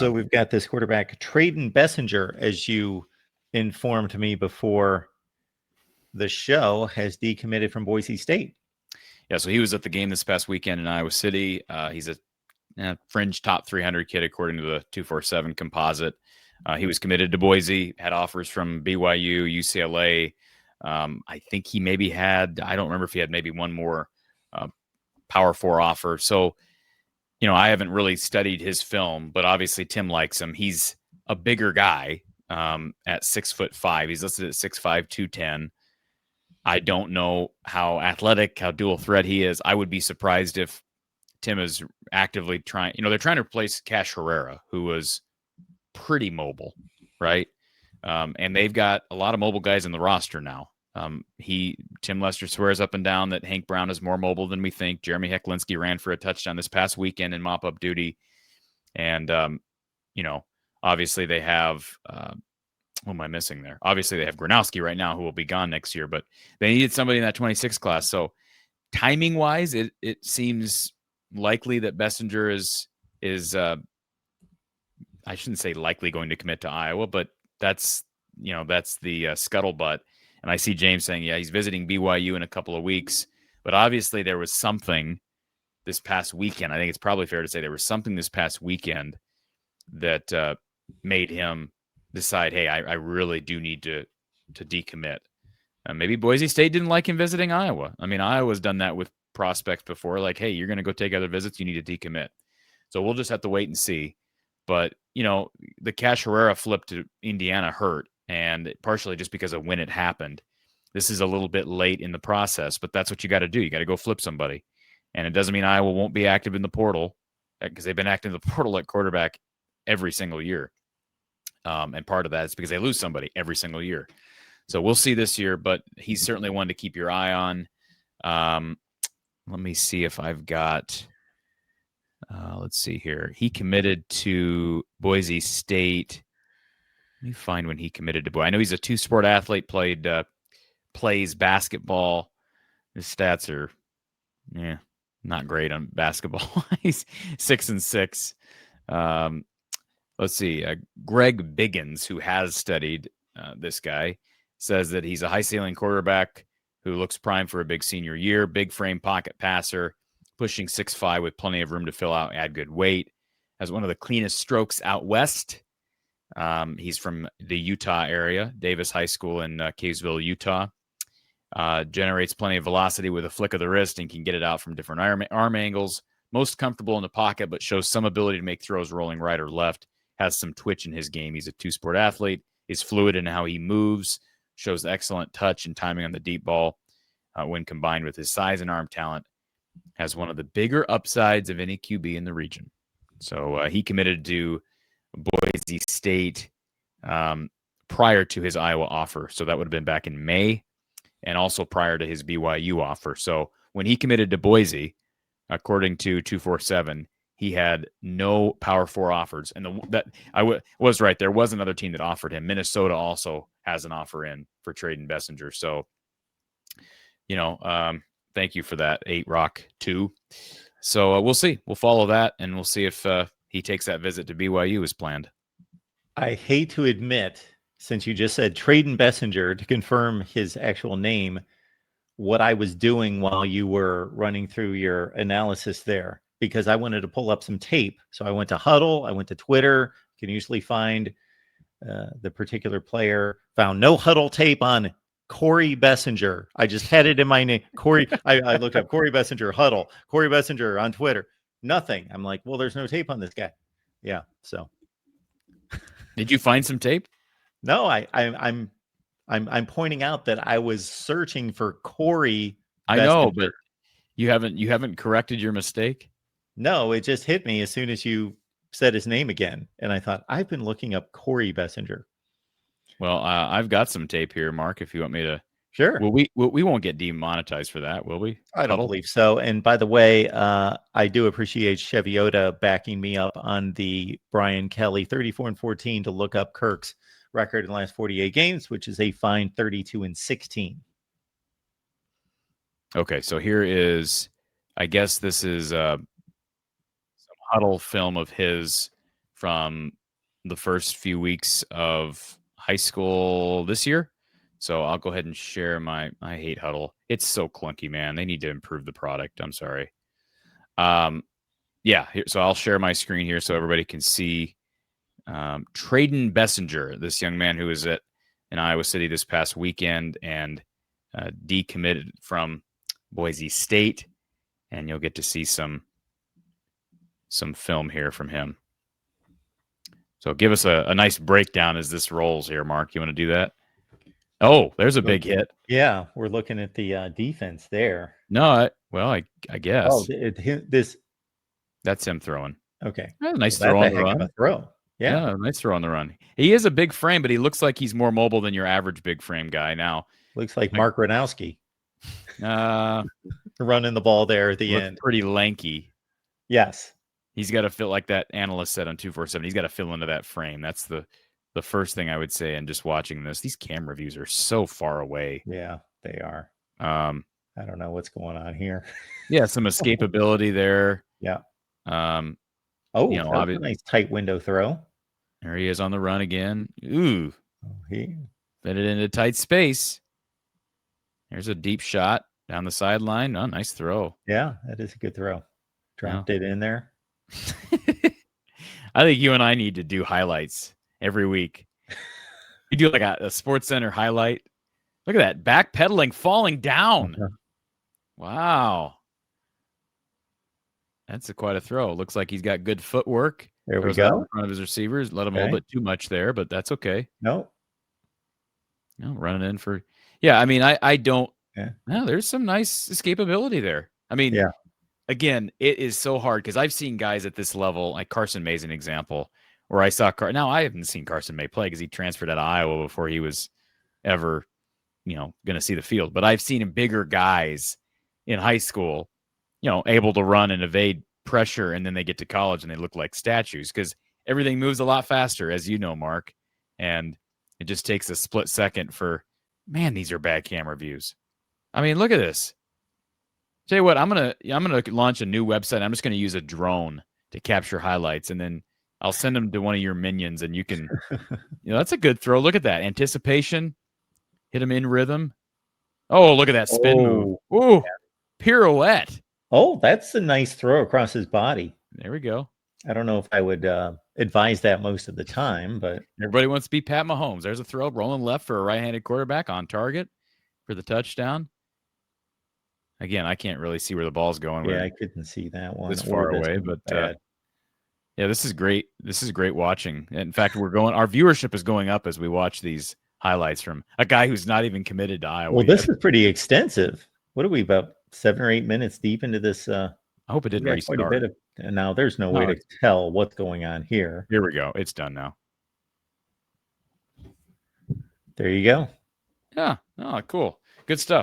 So we've got this quarterback, Tradon Bessinger, as you informed me before the show, has decommitted from Boise State. Yeah, so he was at the game this past weekend in Iowa City. He's a fringe top 300 kid according to the 247 composite. He was committed to Boise, had offers from BYU, UCLA. I think he maybe had, I don't remember if he had maybe one more Power 4 offer. So, I haven't really studied his film, but obviously Tim likes him. He's a bigger guy at 6'5". He's listed at 6'5", 210. I don't know how athletic, how dual threat he is. I would be surprised if Tim is actively trying. They're trying to replace Cash Herrera, who was pretty mobile, right? And they've got a lot of mobile guys in the roster now. Tim Lester swears up and down that Hank Brown is more mobile than we think. Jeremy Hecklinski ran for a touchdown this past weekend in mop-up duty. And, obviously they have what am I missing there? Obviously they have Gronowski right now who will be gone next year, but they needed somebody in that 26 class. So timing-wise, it seems likely that Bessinger is I shouldn't say likely going to commit to Iowa, but that's the scuttlebutt. And I see James saying, yeah, he's visiting BYU in a couple of weeks. But obviously there was something this past weekend. I think it's probably fair to say there was something this past weekend that made him decide, hey, I really do need to decommit. Maybe Boise State didn't like him visiting Iowa. I mean, Iowa's done that with prospects before. Like, hey, you're going to go take other visits. You need to decommit. So we'll just have to wait and see. But, the Cash Herrera flip to Indiana hurt, and partially just because of when it happened. This is a little bit late in the process, but that's what you got to do. You got to go flip somebody. And it doesn't mean Iowa won't be active in the portal, because they've been active in the portal at quarterback every single year. And part of that is because they lose somebody every single year. So we'll see this year, but he's certainly one to keep your eye on. Let me see if I've got let's see here. He committed to Boise State. Let me find when he committed to Boise. I know he's a two-sport athlete, plays basketball. His stats are, not great on basketball. He's 6-6. Let's see. Greg Biggins, who has studied this guy, says that he's a high-ceiling quarterback who looks primed for a big senior year, big frame pocket passer, pushing 6'5" with plenty of room to fill out, add good weight, has one of the cleanest strokes out west. He's from the Utah area, Davis High School in Kaysville, Utah. Generates plenty of velocity with a flick of the wrist and can get it out from different arm angles. Most comfortable in the pocket, but shows some ability to make throws rolling right or left. Has some twitch in his game. He's a two-sport athlete. Is fluid in how he moves. Shows excellent touch and timing on the deep ball when combined with his size and arm talent. Has one of the bigger upsides of any QB in the region. So he committed to Boise State prior to his Iowa offer. So that would have been back in May, and also prior to his BYU offer. So when he committed to Boise, according to 247, he had no Power 4 offers. And was right. There was another team that offered him. Minnesota also has an offer in for Tradon Bessinger. So, thank you for that, 8 Rock 2. So we'll see. We'll follow that, and we'll see if he takes that visit to BYU as planned. I hate to admit, since you just said Tradon Bessinger, to confirm his actual name, what I was doing while you were running through your analysis there, because I wanted to pull up some tape. So I went to Huddle, I went to Twitter. You can usually find the particular player. Found no Huddle tape on Corey Bessinger. I just had it in my name. Corey. I looked up Corey Bessinger, Huddle, Corey Bessinger on Twitter. Nothing. I'm like, well, there's no tape on this guy. Yeah. So. Did you find some tape? No, I'm pointing out that I was searching for Corey. I know, but you haven't corrected your mistake. No, it just hit me as soon as you said his name again, and I thought I've been looking up Corey Bessinger. Well, I've got some tape here, Mark. If you want me to, sure. Well, we won't get demonetized for that, will we? I don't believe so. And by the way, I do appreciate Cheviota backing me up on the Brian Kelly 34-14 to look up Kirk's record in the last 48 games, which is a fine 32-16. Okay, so here is, I guess this is some Huddle film of his from the first few weeks of high school this year. So I'll go ahead and share I hate Huddle. It's so clunky, man. They need to improve the product. I'm sorry. Yeah. So I'll share my screen here so everybody can see Tradon Bessinger, this young man who was in Iowa City this past weekend and decommitted from Boise State. And you'll get to see some film here from him. So give us a nice breakdown as this rolls here, Mark. You want to do that? Oh, there's a big hit. Yeah, we're looking at the defense there. No, I guess. Oh, this. That's him throwing. Okay. Nice throw on the run. Throw. Yeah, nice throw on the run. He is a big frame, but he looks like he's more mobile than your average big frame guy. Now, looks like Mark Ranowski running the ball there at the end. Pretty lanky. Yes. He's got to feel like that analyst said on 247. He's got to fill into that frame. That's the first thing I would say. And just watching this, these camera views are so far away. Yeah, they are. I don't know what's going on here. Yeah, some escapability there. Yeah. That's a nice tight window throw. There he is on the run again. Ooh. He fit it into tight space. There's a deep shot down the sideline. Oh, nice throw. Yeah, that is a good throw. Dropped it in there. I think you and I need to do highlights every week. You do like a Sports Center highlight. Look at that. Backpedaling, falling down. Wow. That's quite a throw. Looks like he's got good footwork. There we go. In front of his receivers. Let him a little bit too much there, but that's okay. No, running in for. Yeah, I mean, I don't. Yeah. No, there's some nice escapability there. I mean, yeah. Again, it is so hard because I've seen guys at this level, like Carson May's an example, where I saw now I haven't seen Carson May play because he transferred out of Iowa before he was ever, going to see the field. But I've seen bigger guys in high school, able to run and evade pressure, and then they get to college and they look like statues because everything moves a lot faster, as you know, Mark. And it just takes a split second for, man, these are bad camera views. I mean, look at this. Tell you what, I'm gonna launch a new website. I'm just gonna use a drone to capture highlights, and then I'll send them to one of your minions, and you can, that's a good throw. Look at that anticipation, hit him in rhythm. Oh, look at that spin move. Ooh, pirouette. Oh, that's a nice throw across his body. There we go. I don't know if I would advise that most of the time, but everybody wants to be Pat Mahomes. There's a throw rolling left for a right-handed quarterback on target for the touchdown. Again, I can't really see where the ball's going. Yeah, I couldn't see that one. This far away, but yeah, this is great. This is great watching. In fact, our viewership is going up as we watch these highlights from a guy who's not even committed to Iowa. Well, this is pretty extensive. What are we, about 7 or 8 minutes deep into this? I hope it didn't restart. Quite a bit of, now there's no way to tell what's going on here. Here we go. It's done now. There you go. Yeah. Oh, cool. Good stuff.